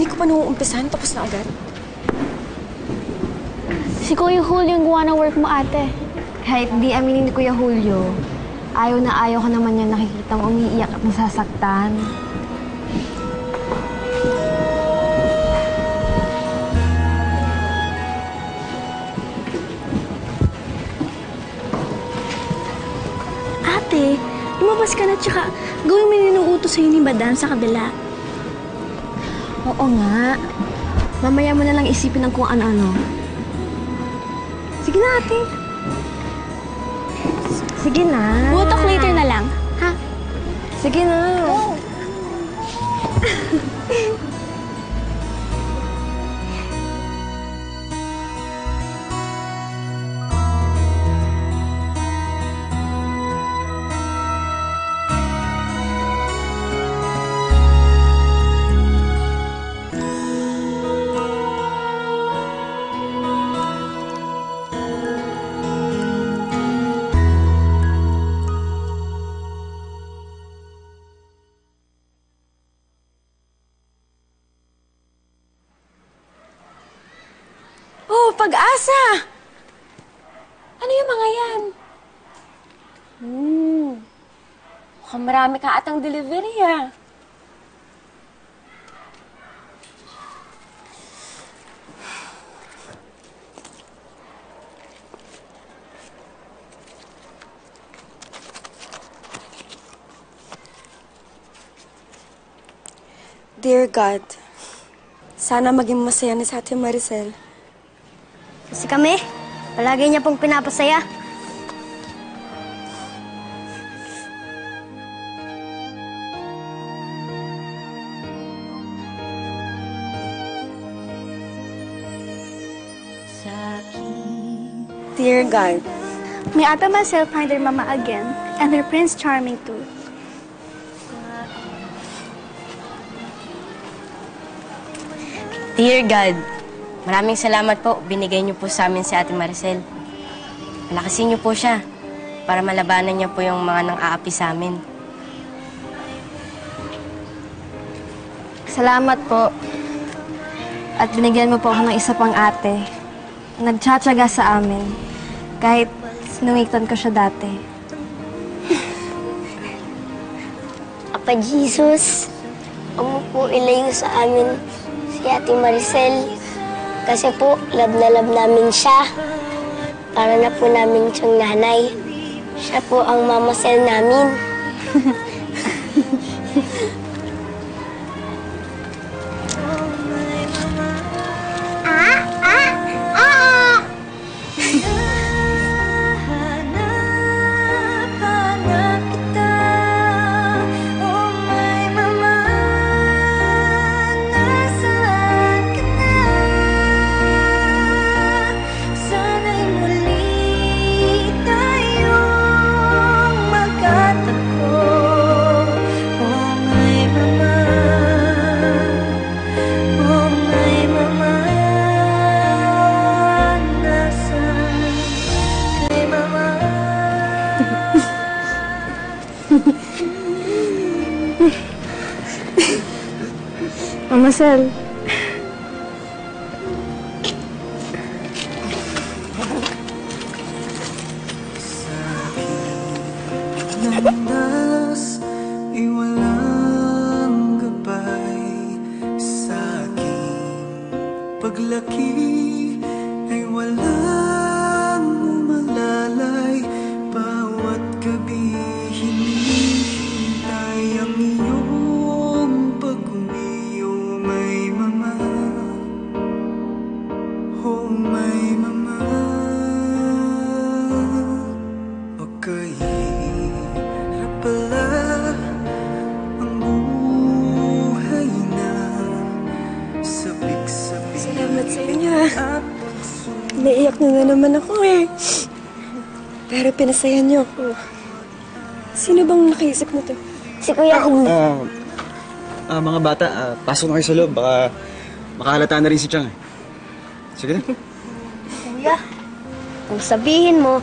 Hindi ko pa nauumpisahan, tapos na agad. Si Kuya Julio yung gawa ng work mo, ate. Kahit di aminin ni Kuya Julio, ayaw na ayaw ka naman niya nakikitang umiiyak at nasasaktan. Ate, lumabas ka na tsaka gawin mo yung inuutos sa'yo ni Badan sa kabila. Oo nga. Mamaya mo na lang isipin ng kung ano-ano. Sige na, ate. Sige na. We'll talk later na lang, ha? Sige na. Go! Oh, Pag-asa! Ano yung mga yan? Mukhang marami ka atang delivery, ah. Dear God, sana maging masaya ni sa Ate Maricel. Kasi kami, palagi niya pong pinapasaya. Dear God, May Ate Maricel find her mama again, and her Prince Charming too. Dear God, maraming salamat po. Binigay niyo po sa amin si Ate Maricel. Palakasin niyo po siya para malabanan niya po yung mga nang-aapi sa amin. Salamat po. At binigyan mo po ako ng isa pang ate. Nagtsatsaga sa amin. Kahit sinungiktan ko siya dati. Apa Jesus, huwag mo po ilayo sa amin si Ate Maricel. Kasi po, love na love namin siya. Para na po namin siyang nanay. Siya po ang mamasel namin. Mama Sel. Landas, iwalang gabay sa aking paglaki ay walang umalalay. Bawat gabi hinihintay ang iyong pag-uwi. Oh my mama, oh my mama. Okay, pala ang buhay na sabik-sabik. Salamat sa inyo. Naiyak na naman ako eh. Pero pinasaya niyo ako. Sino bang nakaisip mo to? Si Kuya Julio. Mga bata, pasok na kayo sa loob. Baka makahalata na rin si Chang. Sige na. Kuya, kung sabihin mo,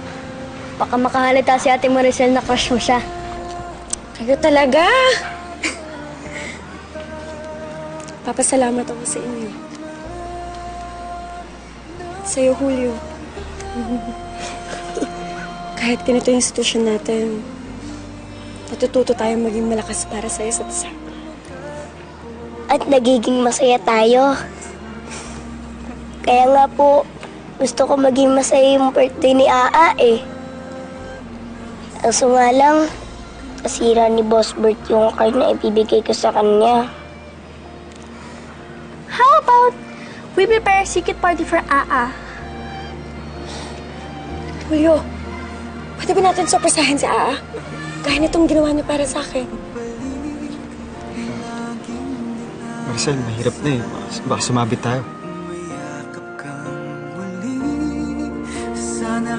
baka makahalata si Ate Maricel na crush mo siya. Kayo talaga. Nagpapasalamat ako sa inyo. Sa'yo, Julio. Kahit ganito yung sitwasyon natin, natututo tayong maging malakas para sa isa't isa. At nagiging masaya tayo. Kaya nga po, gusto ko maging masaya yung birthday ni Aa eh. Kaso nga lang, nasira ni Boss Bert yung card na ibibigay ko sa kanya. How about we prepare a secret party for Aa? Julio, pwede ba natin surpresahin si Aa? Gaya nitong ginawa niya para sa akin. Maricel, mahirap na eh. Baka sumabit tayo. Mayakap kang muli. Sana